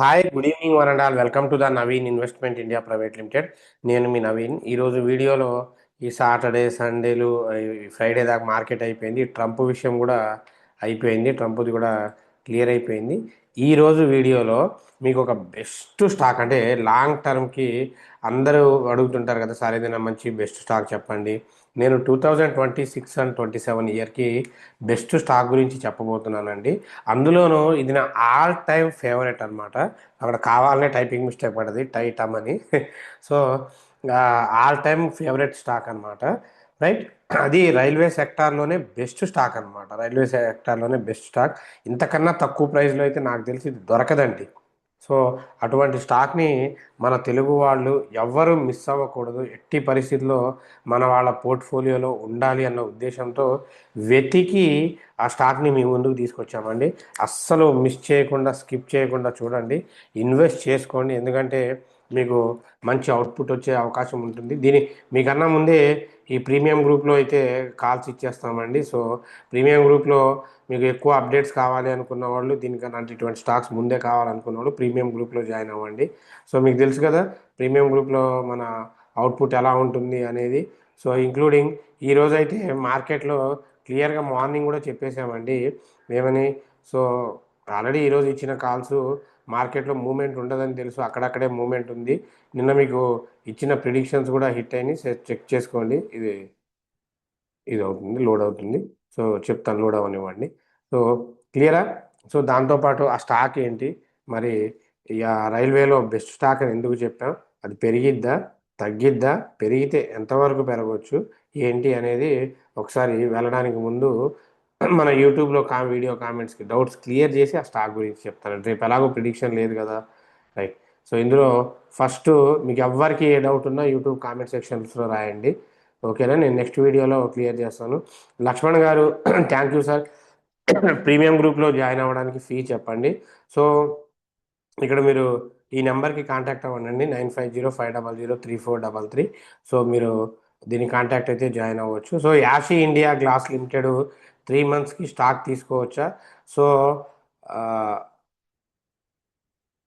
Hi, good evening one and all. Welcome to the Naveen investment India private limited. నేను మీ నవీన్. ఈరోజు వీడియోలో ఈ Saturday సండేలు Friday దాకా మార్కెట్ అయిపోయింది. ట్రంప్ విషయం కూడా అయిపోయింది. ట్రంప్ది కూడా క్లియర్ అయిపోయింది. ఈరోజు వీడియోలో మీకు ఒక బెస్ట్ స్టాక్, అంటే లాంగ్ టర్మ్కి అందరూ అడుగుతుంటారు కదా సార్, ఏదైనా మంచి బెస్ట్ స్టాక్ చెప్పండి. నేను 2026 అండ్ 27 ఇయర్కి బెస్ట్ స్టాక్ గురించి చెప్పబోతున్నానండి. అందులోనూ ఇది నా ఆల్ టైమ్ ఫేవరెట్ అనమాట. అక్కడ కావాలనే టైపింగ్ మిస్టేక్ పడ్డది, టైటమ్ అని. So all time favourite stock అనమాట. రైట్. అది రైల్వే సెక్టార్లోనే బెస్ట్ స్టాక్ అనమాట. రైల్వే సెక్టార్లోనే బెస్ట్ స్టాక్. ఇంతకన్నా తక్కువ ప్రైస్లో అయితే నాకు తెలిసి ఇది దొరకదండి. సో అటువంటి స్టాక్ని మన తెలుగు వాళ్ళు ఎవ్వరూ మిస్ అవ్వకూడదు, ఎట్టి పరిస్థితుల్లో మన వాళ్ళ పోర్ట్ఫోలియోలో ఉండాలి అన్న ఉద్దేశంతో వెతికి ఆ స్టాక్ని మీ ముందుకు తీసుకొచ్చామండి. అస్సలు మిస్ చేయకుండా, స్కిప్ చేయకుండా చూడండి, ఇన్వెస్ట్ చేసుకోండి. ఎందుకంటే మీకు మంచి అవుట్పుట్ వచ్చే అవకాశం ఉంటుంది. మీకన్నా ముందే ఈ ప్రీమియం గ్రూప్లో అయితే కాల్స్ ఇచ్చేస్తామండి. సో ప్రీమియం గ్రూప్లో మీకు ఎక్కువ అప్డేట్స్ కావాలి అనుకున్న వాళ్ళు, దీనికన్నా ఇటువంటి స్టాక్స్ ముందే కావాలనుకున్న వాళ్ళు ప్రీమియం గ్రూప్లో జాయిన్ అవ్వండి. సో మీకు తెలుసు కదా ప్రీమియం గ్రూప్లో మన అవుట్పుట్ ఎలా ఉంటుంది అనేది. సో ఇంక్లూడింగ్ ఈరోజైతే మార్కెట్లో క్లియర్గా మార్నింగ్ కూడా చెప్పేసామండి ఏమని. సో ఆల్రెడీ ఈరోజు ఇచ్చిన కాల్స్ మార్కెట్లో మూమెంట్ ఉండదని తెలుసు, అక్కడక్కడే మూమెంట్ ఉంది. నిన్న మీకు ఇచ్చిన ప్రిడిక్షన్స్ కూడా హిట్ అయినాయి. చెక్ చేసుకోండి. ఇది అవుతుంది, లోడ్ అవుతుంది. సో చెప్తాను, లోడ్ అవనివ్వండి. సో క్లియరా. సో దాంతోపాటు ఆ స్టాక్ ఏంటి మరి, ఇక రైల్వేలో బెస్ట్ స్టాక్ అని ఎందుకు చెప్పాం, అది పెరిగిద్దా తగ్గిద్దా, పెరిగితే ఎంతవరకు పెరగవచ్చు ఏంటి అనేది ఒకసారి వెళ్ళడానికి ముందు మన యూట్యూబ్లో వీడియో కామెంట్స్కి డౌట్స్ క్లియర్ చేసి ఆ స్టాక్ గురించి చెప్తాను. రేపు ఎలాగో ప్రిడిక్షన్ లేదు కదా. రైట్. సో ఇందులో ఫస్ట్ మీకు ఎవ్వరికి ఏ డౌట్ ఉన్నా యూట్యూబ్ కామెంట్ సెక్షన్స్లో రాయండి. ఓకేనా, నేను నెక్స్ట్ వీడియోలో క్లియర్ చేస్తాను. లక్ష్మణ్ గారు థ్యాంక్ యూ సార్. ప్రీమియం గ్రూప్లో జాయిన్ అవ్వడానికి ఫీ చెప్పండి. సో ఇక్కడ మీరు ఈ నెంబర్కి కాంటాక్ట్ అవ్వండి, 9505003433. సో మీరు దీన్ని కాంటాక్ట్ అయితే జాయిన్ అవ్వచ్చు. So Asahi India glass limited 3 monthsకి స్టాక్ తీసుకోవచ్చా? సో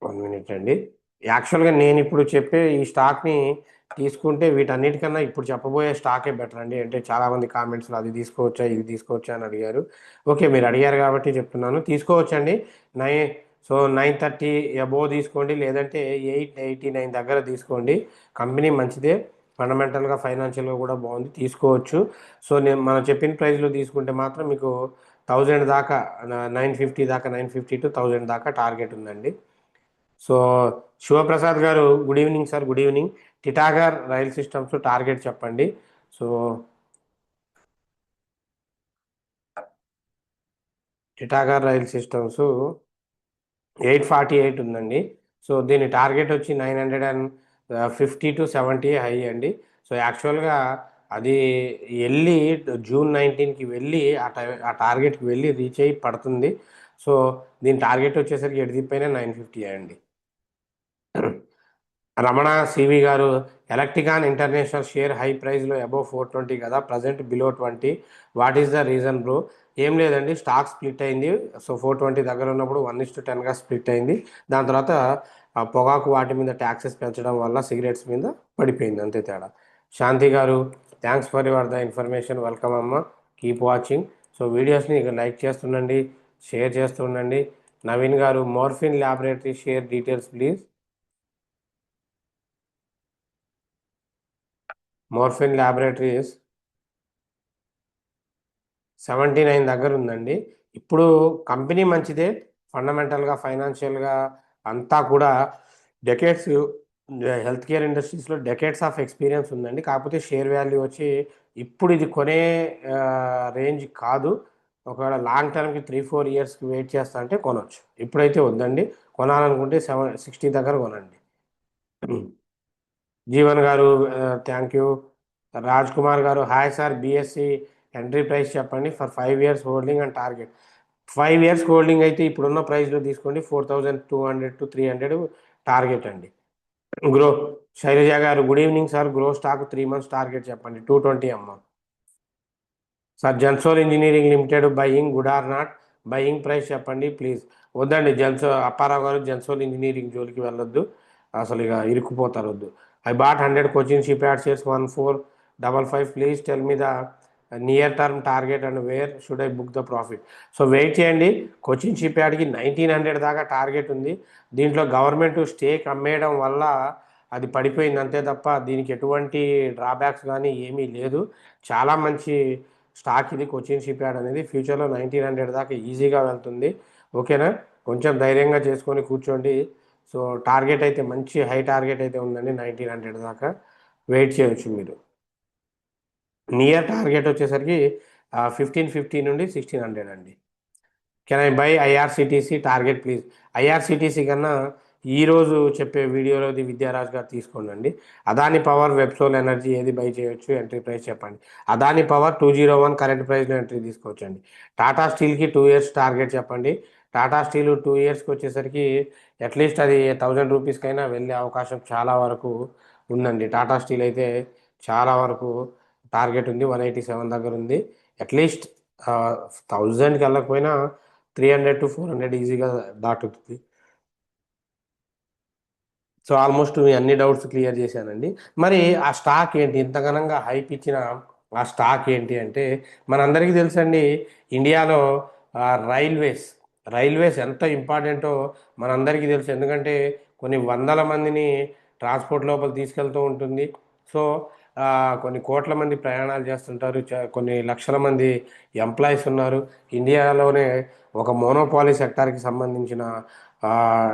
1 minute అండి. యాక్చువల్గా నేను ఇప్పుడు చెప్పే ఈ స్టాక్ని తీసుకుంటే వీటన్నిటికన్నా ఇప్పుడు చెప్పబోయే స్టాకే బెటర్ అండి. అంటే చాలామంది కామెంట్స్లో అది తీసుకోవచ్చా ఇది తీసుకోవచ్చా అని అడిగారు. ఓకే, మీరు అడిగారు కాబట్టి చెప్తున్నాను, తీసుకోవచ్చండి. నై సో 930 అబోవ్ తీసుకోండి, లేదంటే 889 దగ్గర తీసుకోండి. కంపెనీ మంచిదే, ఫండమెంటల్గా ఫైనాన్షియల్గా కూడా బాగుంది, తీసుకోవచ్చు. సో మనం చెప్పిన ప్రైస్లో తీసుకుంటే మాత్రం మీకు 1000 దాకా, 950 దాకా, 950 to 1000 దాకా టార్గెట్ ఉందండి. సో శివప్రసాద్ గారు good evening sir. Good evening. Titagarh rail systems target చెప్పండి. సో టిటాగర్ రైల్ సిస్టమ్స్ 848 ఉందండి. సో దీని టార్గెట్ వచ్చి 950 to 70 హై అండి. సో యాక్చువల్గా అది వెళ్ళి June 19కి వెళ్ళి ఆ టార్గెట్కి వెళ్ళి రీచ్ అయ్యి పడుతుంది. సో దీని టార్గెట్ వచ్చేసరికి ఎడిదిపోయినా 950 అండి. రమణ సివి గారు, ఎలక్ట్రికాన్ ఇంటర్నేషనల్ షేర్ హై ప్రైస్లో అబోవ్ 420 కదా, present below 20, what is the reason bro? ఏం లేదండి, స్టాక్ స్ప్లిట్ అయింది. సో 420 దగ్గర ఉన్నప్పుడు 1:10గా స్ప్లిట్ అయింది. దాని తర్వాత పొగాకు వాటి మీద ట్యాక్సెస్ పెంచడం వల్ల సిగరెట్స్ మీద పడిపోయింది, అంతే తేడా. శాంతి గారు, thanks for your the information, welcome అమ్మ, కీప్ వాచింగ్. సో వీడియోస్ని ఇక లైక్ చేస్తుండండి, షేర్ చేస్తుండండి. నవీన్ గారు, morphine laboratory share details please. Morphine laboratories 79 దగ్గర ఉందండి. ఇప్పుడు కంపెనీ మంచిదే, ఫండమెంటల్గా ఫైనాన్షియల్గా అంతా కూడా డెకేడ్స్, హెల్త్ కేర్ ఇండస్ట్రీస్లో డెకేడ్స్ ఆఫ్ ఎక్స్పీరియన్స్ ఉందండి. కాకపోతే షేర్ వాల్యూ వచ్చి ఇప్పుడు ఇది కొనే రేంజ్ కాదు. ఒకవేళ లాంగ్ టర్మ్కి 3-4 ఇయర్స్కి వెయిట్ చేస్తా అంటే కొనవచ్చు. ఇప్పుడైతే వద్దండి, కొనాలనుకుంటే 760 దగ్గర కొనండి. జీవన్ గారు thank you. Raj Kumar garu, hi sir, BSE entry price చెప్పండి for 5 years holding and target. 5 years holding అయితే ఇప్పుడున్న ప్రైస్లో తీసుకోండి, 4200 to 300 టార్గెట్ అండి. Groww Shailaja garu, good evening sir, Groww stock 3 months target చెప్పండి, 220 అమ్మ. Sir Gensol engineering limited buying good or not, buying price చెప్పండి please. వద్దండి అప్పారావు గారు జెన్సోల్ ఇంజనీరింగ్ జోలికి వెళ్ళొద్దు. అసలు ఇక ఇరుక్కుపోతారు, వద్దు. I bought 100 Cochin Shipyard shares 1455. Please tell me the near term target and where should I book the profit. So wait చేయండి. కోచింగ్ షిప్ యాడ్కి 1900 దాకా టార్గెట్ ఉంది. దీంట్లో గవర్నమెంట్ స్టేక్ అమ్మేయడం వల్ల అది పడిపోయింది అంతే తప్ప దీనికి ఎటువంటి డ్రాబ్యాక్స్ కానీ ఏమీ లేదు. చాలా మంచి స్టాక్ ఇది కోచింగ్ షిప్ యార్డ్ అనేది. ఫ్యూచర్లో 1900 దాకా ఈజీగా వెళ్తుంది. ఓకేనా, కొంచెం ధైర్యంగా చేసుకొని కూర్చోండి. సో టార్గెట్ అయితే మంచి హై టార్గెట్ అయితే ఉందండి, 1900 దాకా వెయిట్ చేయొచ్చు మీరు. నియర్ టార్గెట్ వచ్చేసరికి 1550 నుండి 1600 అండి. Can I by IRCTC target please? IRCTC కన్నా ఈరోజు చెప్పే వీడియోలోది విద్యారాజ్ గారు తీసుకోండి. అదాని పవర్, వెబ్సోల్ ఎనర్జీ ఏది బై చేయొచ్చు, ఎంట్రీ ప్రైస్ చెప్పండి. అదాని పవర్ 201 కరెంట్ ప్రైస్లో ఎంట్రీ తీసుకోవచ్చండి. టాటా స్టీల్కి 2 ఇయర్స్ టార్గెట్ చెప్పండి. టాటా స్టీల్ 2 ఇయర్స్కి వచ్చేసరికి అట్లీస్ట్ అది 1000 రూపీస్కైనా వెళ్ళే అవకాశం చాలా వరకు ఉందండి. టాటా స్టీల్ అయితే చాలా వరకు టార్గెట్ ఉంది, 187 దగ్గర ఉంది. అట్లీస్ట్ 1000కి వెళ్ళకపోయినా 300 to 400 ఈజీగా దాటుతుంది. సో ఆల్మోస్ట్ మీ అన్ని డౌట్స్ క్లియర్ చేశానండి. మరి ఆ స్టాక్ ఏంటి, ఇంత ఘనంగా హైప్ ఇచ్చిన ఆ స్టాక్ ఏంటి అంటే, మనందరికీ తెలుసండి, ఇండియాలో రైల్వేస్ రైల్వేస్ ఎంత ఇంపార్టెంటో మనందరికీ తెలుసు. ఎందుకంటే కొన్ని వందల మందిని ట్రాన్స్పోర్ట్ లోపల తీసుకెళ్తూ ఉంటుంది. సో కొన్ని కోట్ల మంది ప్రయాణాలు చేస్తుంటారు, కొన్ని లక్షల మంది ఎంప్లాయీస్ ఉన్నారు. ఇండియాలోనే ఒక మోనోపాలీ సెక్టార్కి సంబంధించిన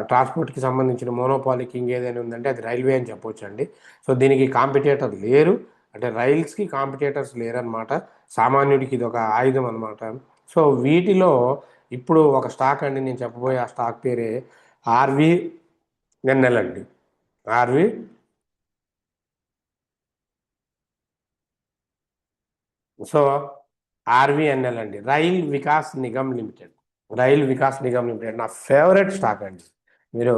ట్రాన్స్పోర్ట్కి సంబంధించిన మోనోపాలీ కింగ్ ఏదైనా ఉందంటే అది రైల్వే అని చెప్పొచ్చు అండి. సో దీనికి కాంపిటేటర్ లేరు, అంటే రైల్స్కి కాంపిటేటర్స్ లేరనమాట. సామాన్యుడికి ఇది ఒక ఆయుధం అనమాట. సో వీటిలో ఇప్పుడు ఒక స్టాక్ అండి, నేను చెప్పబోయే ఆ స్టాక్ పేరే ఆర్వీఎన్ఎల్ అండి. ఆర్వి సో ఆర్వీఎన్ఎల్ అండి, rail Vikas Nigam limited. Rail Vikas Nigam limited నా ఫేవరెట్ స్టాక్ అండి. మీరు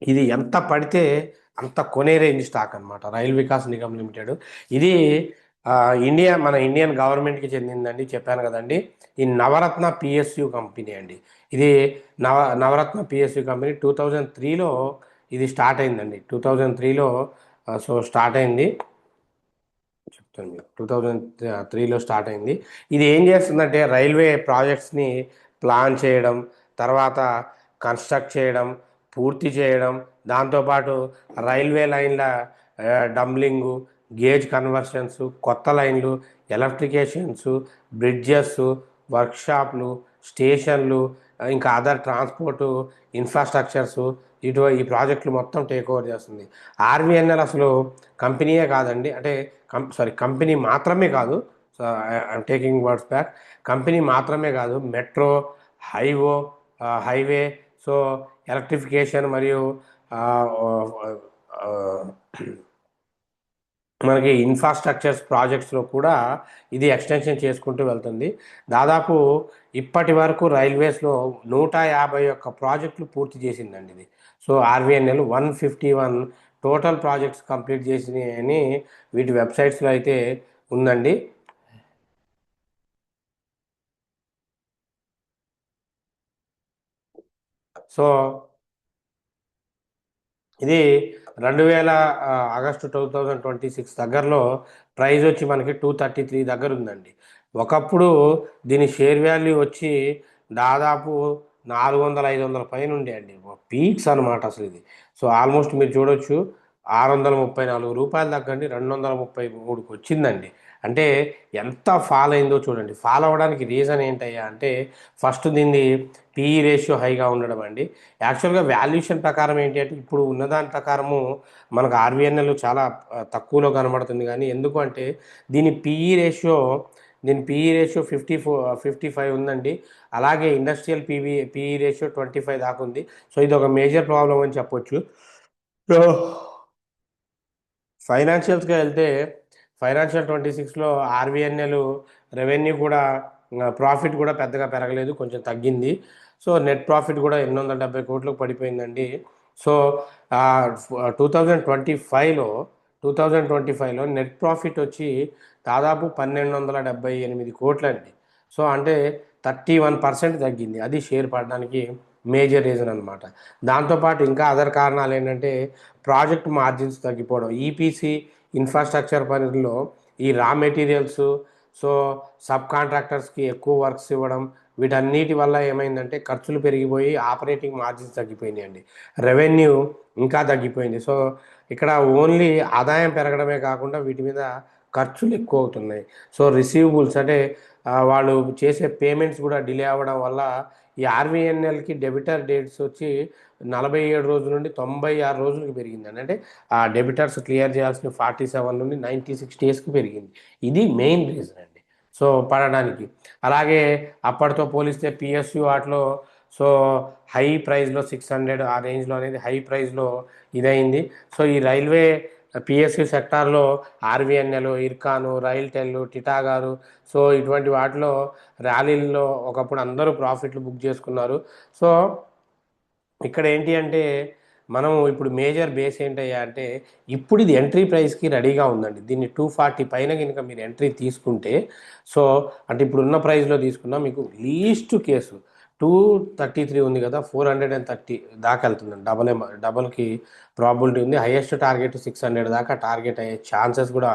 ఇది ఎంత పడితే అంత కొనే రేంజ్ స్టాక్ అనమాట, రైల్ వికాస్ నిగమ్ లిమిటెడ్. ఇది మన ఇండియన్ గవర్నమెంట్కి చెందిందండి, చెప్పాను కదండి. ఈ నవరత్న పిఎస్యు కంపెనీ అండి. ఇది నవరత్న పిఎస్యు కంపెనీ 2003లో ఇది స్టార్ట్ అయిందండి. 2003లో సో స్టార్ట్ అయింది, చెప్తాను మీకు. 2003లో స్టార్ట్ అయింది. ఇది ఏం చేస్తుందంటే రైల్వే ప్రాజెక్ట్స్ని ప్లాన్ చేయడం, తర్వాత కన్స్ట్రక్ట్ చేయడం, పూర్తి చేయడం, దాంతోపాటు రైల్వే లైన్ల డంబ్లింగు, గేజ్ కన్వర్షన్స్, కొత్త లైన్లు, ఎలక్ట్రికేషన్స్, బ్రిడ్జెస్, వర్క్షాప్లు, స్టేషన్లు, ఇంకా అదర్ ట్రాన్స్పోర్టు ఇన్ఫ్రాస్ట్రక్చర్స్, ఈ ప్రాజెక్టులు మొత్తం టేక్ ఓవర్ చేస్తుంది. ఆర్వీఎన్ఎల్ అసలు కంపెనీయే కాదండి, అంటే కంపెనీ మాత్రమే కాదు. So I'm taking words back. Company మాత్రమే కాదు, మెట్రో, హైవో హైవే, సో ఎలక్ట్రిఫికేషన్ మరియు మనకి ఇన్ఫ్రాస్ట్రక్చర్స్ ప్రాజెక్ట్స్లో కూడా ఇది ఎక్స్టెన్షన్ చేసుకుంటూ వెళ్తుంది. దాదాపు ఇప్పటి వరకు రైల్వేస్లో 151 ప్రాజెక్టులు పూర్తి చేసిందండి ఇది. So RVNL 151 total projects complete చేసినాయి అని వీటి వెబ్సైట్స్లో అయితే ఉందండి. సో ఇది 2000 ఆగస్టు 2026 దగ్గరలో ప్రైస్ వచ్చి మనకి 233 దగ్గర ఉందండి. ఒకప్పుడు దీని షేర్ వాల్యూ వచ్చి దాదాపు 400-500 పైన ఉండే అండి, పీక్స్ అనమాట అసలు ఇది. సో ఆల్మోస్ట్ మీరు చూడొచ్చు 634 రూపాయల దగ్గండి 233కి వచ్చిందండి. అంటే ఎంత ఫాల్ అయిందో చూడండి. ఫాల్ అవ్వడానికి రీజన్ ఏంటయ్యా అంటే, ఫస్ట్ దీన్ని పిఈ రేషియో హైగా ఉండడం అండి. యాక్చువల్గా వాల్యుయేషన్ ప్రకారం ఏంటి అంటే, ఇప్పుడు ఉన్నదాని ప్రకారము మనకు ఆర్వీఎన్ఎల్ చాలా తక్కువలో కనబడుతుంది. కానీ ఎందుకు అంటే దీని పిఈ రేషియో 55 ఉందండి. అలాగే ఇండస్ట్రియల్ పిఈ రేషియో 25 దాకా ఉంది. సో ఇది ఒక మేజర్ ప్రాబ్లం అని చెప్పొచ్చు. సో ఫైనాన్షియల్స్గా వెళ్తే ఫైనాన్షియల్ 26లో ఆర్వీఎన్ఎల్ రెవెన్యూ కూడా ప్రాఫిట్ కూడా పెద్దగా పెరగలేదు, కొంచెం తగ్గింది. సో నెట్ ప్రాఫిట్ కూడా 870 కోట్లకు పడిపోయిందండి. సో 2025లో 2025లో నెట్ ప్రాఫిట్ వచ్చి దాదాపు 1278 కోట్లండి. సో అంటే 31% తగ్గింది, అది షేర్ పడడానికి మేజర్ రీజన్ అనమాట. దాంతోపాటు ఇంకా అదర్ కారణాలు ఏంటంటే ప్రాజెక్ట్ మార్జిన్స్ తగ్గిపోవడం. ఈపీసీ ఇన్ఫ్రాస్ట్రక్చర్ పనుల్లో ఈ రా మెటీరియల్స్, సో సబ్ కాంట్రాక్టర్స్కి ఎక్కువ వర్క్స్ ఇవ్వడం, వీటన్నిటి వల్ల ఏమైందంటే ఖర్చులు పెరిగిపోయి ఆపరేటింగ్ మార్జిన్స్ తగ్గిపోయినాయండి. రెవెన్యూ ఇంకా తగ్గిపోయింది. సో ఇక్కడ ఓన్లీ ఆదాయం పెరగడమే కాకుండా వీటి మీద ఖర్చులు ఎక్కువ అవుతున్నాయి. సో రిసీవబుల్స్ అంటే వాళ్ళు చేసే పేమెంట్స్ కూడా డిలే అవ్వడం వల్ల ఈ ఆర్వీఎన్ఎల్కి డెబిటర్ డేట్స్ వచ్చి 47 రోజుల నుండి 96 రోజులకి పెరిగిందండి. అంటే ఆ డెబిటర్స్ క్లియర్ చేయాల్సిన 47 నుండి 96 డేస్కి పెరిగింది. ఇది మెయిన్ రీజన్ అండి సో పడడానికి. అలాగే అప్పటితో పోలిస్తే పిఎస్యు వాటిలో సో హై ప్రైస్లో 600 ఆ రేంజ్లో అనేది హై ప్రైస్లో ఇదైంది. సో ఈ రైల్వే పిఎస్యు సెక్టార్లో ఆర్వీఎన్ఎల్, ఇర్కాను, రైల్టెల్, టిటాగారు, సో ఇటువంటి వాటిలో ర్యాలీల్లో ఒకప్పుడు అందరూ ప్రాఫిట్లు బుక్ చేసుకున్నారు. సో ఇక్కడ ఏంటి అంటే మనం ఇప్పుడు మేజర్ బేస్ ఏంటయ్యా అంటే ఇప్పుడు ఇది ఎంట్రీ ప్రైస్కి రెడీగా ఉందండి. దీన్ని 240 పైన కనుక మీరు ఎంట్రీ తీసుకుంటే సో అంటే ఇప్పుడున్న ప్రైస్లో తీసుకున్నా మీకు లీస్ట్ కేసు 233 ఉంది కదా, 430 దాకా వెళ్తుందండి. డబల్కి ప్రాబిలిటీ ఉంది. హైయెస్ట్ టార్గెట్ 600 దాకా టార్గెట్ అయ్యే ఛాన్సెస్ కూడా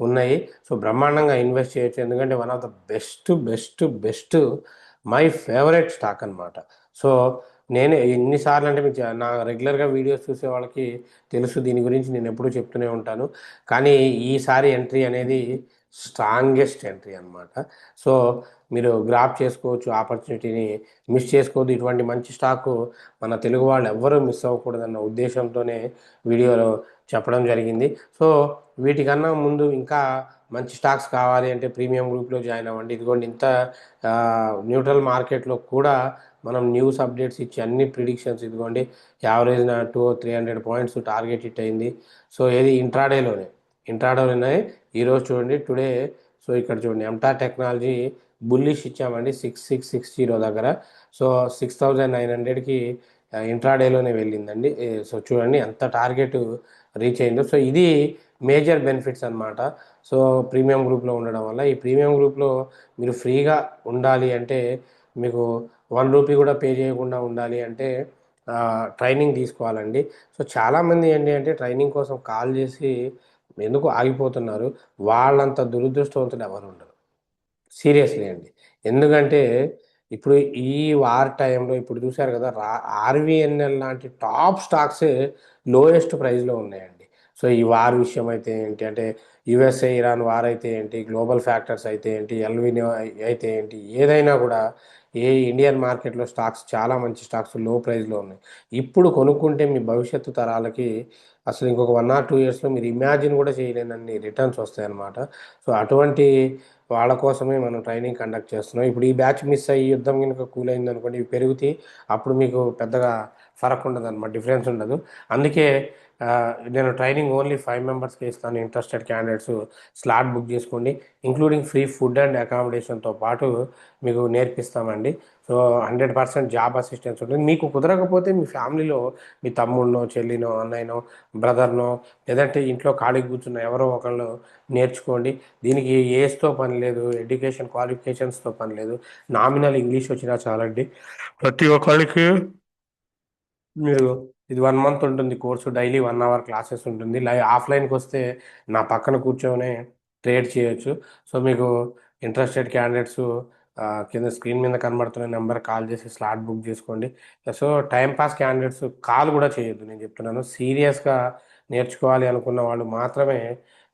ఉన్నాయి. సో బ్రహ్మాండంగా ఇన్వెస్ట్ చేయొచ్చు. ఎందుకంటే one of the best my favourite stock అనమాట. సో నేను ఎన్నిసార్లు అంటే మీకు నా రెగ్యులర్గా వీడియోస్ చూసే వాళ్ళకి తెలుసు దీని గురించి, నేను ఎప్పుడూ చెప్తూనే ఉంటాను. కానీ ఈసారి ఎంట్రీ అనేది స్ట్రాంగెస్ట్ ఎంట్రీ అనమాట. సో మీరు గ్రాప్ చేసుకోవచ్చు, ఆపర్చునిటీని మిస్ చేసుకోవద్దు. ఇటువంటి మంచి స్టాకు మన తెలుగు వాళ్ళు ఎవ్వరూ మిస్ అవ్వకూడదన్న ఉద్దేశంతోనే వీడియోలో చెప్పడం జరిగింది. సో వీటికన్నా ముందు ఇంకా మంచి స్టాక్స్ కావాలి అంటే ప్రీమియం గ్రూప్లో జాయిన్ అవ్వండి. ఇదిగోండి ఇంత న్యూట్రల్ మార్కెట్లో కూడా మనం న్యూస్ అప్డేట్స్ ఇచ్చి అన్ని ప్రిడిక్షన్స్ ఇదిగోండి యావరేజ్న 200-300 పాయింట్స్ టార్గెట్ హిట్ అయింది. సో ఏది ఇంట్రాడేలోనే ఈరోజు చూడండి టుడే. సో ఇక్కడ చూడండి ఎంటార్ టెక్నాలజీ బుల్లిష్ ఇచ్చామండి 6660 దగ్గర. సో 6900కి ఇంట్రాడేలోనే వెళ్ళిందండి. సో చూడండి ఎంత టార్గెట్ రీచ్ అయిందో. సో ఇది మేజర్ బెనిఫిట్స్ అనమాట. సో ప్రీమియం గ్రూప్లో ఉండడం వల్ల ఈ ప్రీమియం గ్రూప్లో మీరు ఫ్రీగా ఉండాలి అంటే మీకు 1 రూపీ కూడా పే చేయకుండా ఉండాలి అంటే ట్రైనింగ్ తీసుకోవాలండి. సో చాలామంది ఏంటి అంటే ట్రైనింగ్ కోసం కాల్ చేసి ఎందుకు ఆగిపోతున్నారు, వాళ్ళంత దురదృష్టవంతులు ఎవరు ఉండరు. సీరియస్లీ అండి. ఎందుకంటే ఇప్పుడు ఈ వార్ టైంలో ఇప్పుడు చూశారు కదా, ఆర్వీఎన్ఎల్ లాంటి టాప్ స్టాక్సే లోయెస్ట్ ప్రైస్లో ఉన్నాయండి. సో ఈ వార్ విషయం అయితే ఏంటి అంటే యుఎస్ఏ ఇరాన్ వార్ అయితే ఏంటి, గ్లోబల్ ఫ్యాక్టర్స్ అయితే ఏంటి, ఎల్వినో అయితే ఏంటి, ఏదైనా కూడా ఇండియన్ మార్కెట్లో స్టాక్స్ చాలా మంచి స్టాక్స్ లో ప్రైస్లో ఉన్నాయి. ఇప్పుడు కొనుక్కుంటే మీ భవిష్యత్తు తరాలకి అసలు ఇంకొక 1 or 2 ఇయర్స్లో మీరు ఇమాజిన్ కూడా చేయలేనన్ని రిటర్న్స్ వస్తాయన్నమాట. సో అటువంటి వాళ్ళ కోసమే మనం ట్రైనింగ్ కండక్ట్ చేస్తున్నాం. ఇప్పుడు ఈ బ్యాచ్ మిస్ అయ్యి యుద్ధం కనుక కూల్ అయింది అనుకోండి, ఇవి పెరుగుతాయి. అప్పుడు మీకు పెద్దగా ఫరక్ ఉండదు అనమాట, డిఫరెన్స్ ఉండదు. అందుకే నేను ట్రైనింగ్ ఓన్లీ 5 మెంబర్స్కి ఇస్తాను. ఇంట్రెస్టెడ్ క్యాండిడేట్స్ స్లాట్ బుక్ చేసుకోండి. ఇంక్లూడింగ్ ఫ్రీ ఫుడ్ అండ్ అకామిడేషన్తో పాటు మీకు నేర్పిస్తామండి. సో 100% జాబ్ అసిస్టెన్స్ ఉంటుంది. మీకు కుదరకపోతే మీ ఫ్యామిలీలో మీ తమ్ముళ్ళనో, చెల్లినో, అన్నయ్యనో, బ్రదర్నో, లేదంటే ఇంట్లో ఖాళీగా కూర్చున్న ఎవరో ఒకళ్ళు నేర్చుకోండి. దీనికి ఏజ్తో పని లేదు, ఎడ్యుకేషన్ క్వాలిఫికేషన్స్తో పని లేదు. నామినల్ ఇంగ్లీష్ వచ్చినా చాలండి. ప్రతి ఒక్కళ్ళకి మీరు ఇది 1 మంత్ ఉంటుంది కోర్సు. డైలీ 1 అవర్ క్లాసెస్ ఉంటుంది. ఆఫ్లైన్కి వస్తే నా పక్కన కూర్చొని ట్రేడ్ చేయొచ్చు. సో మీకు ఇంట్రెస్టెడ్ క్యాండిడేట్స్ కింద స్క్రీన్ మీద కనబడుతున్న నెంబర్ కాల్ చేసి స్లాట్ బుక్ చేసుకోండి. సో టైంపాస్ క్యాండిడేట్స్ కాల్ కూడా చేయొద్దు, నేను చెప్తున్నాను. సీరియస్గా నేర్చుకోవాలి అనుకున్న వాళ్ళు మాత్రమే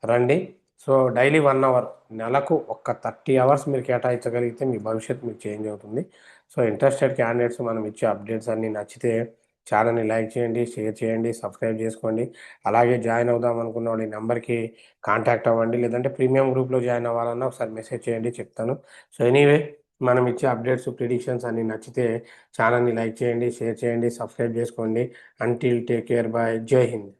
రండి. సో డైలీ 1 అవర్, నెలకు ఒక 30 అవర్స్ మీరు కేటాయించగలిగితే మీ భవిష్యత్తు మీకు చేంజ్ అవుతుంది. సో ఇంట్రెస్టెడ్ క్యాండిడేట్స్ మనం ఇచ్చే అప్డేట్స్ అన్నీ నచ్చితే ఛానల్ని లైక్ చేయండి, షేర్ చేయండి, సబ్స్క్రైబ్ చేసుకోండి. అలాగే జాయిన్ అవుదాం అనుకున్న వాళ్ళు ఈ నెంబర్కి కాంటాక్ట్ అవ్వండి. లేదంటే ప్రీమియం గ్రూప్లో జాయిన్ అవ్వాలన్నా ఒకసారి మెసేజ్ చేయండి, చెప్తాను. సో ఎనీవే మనం ఇచ్చే అప్డేట్స్ ప్రిడిక్షన్స్ అన్నీ నచ్చితే ఛానల్ని లైక్ చేయండి, షేర్ చేయండి, సబ్స్క్రైబ్ చేసుకోండి. అంటిల్ టేక్ కేర్, బాయ్, జై హింద్.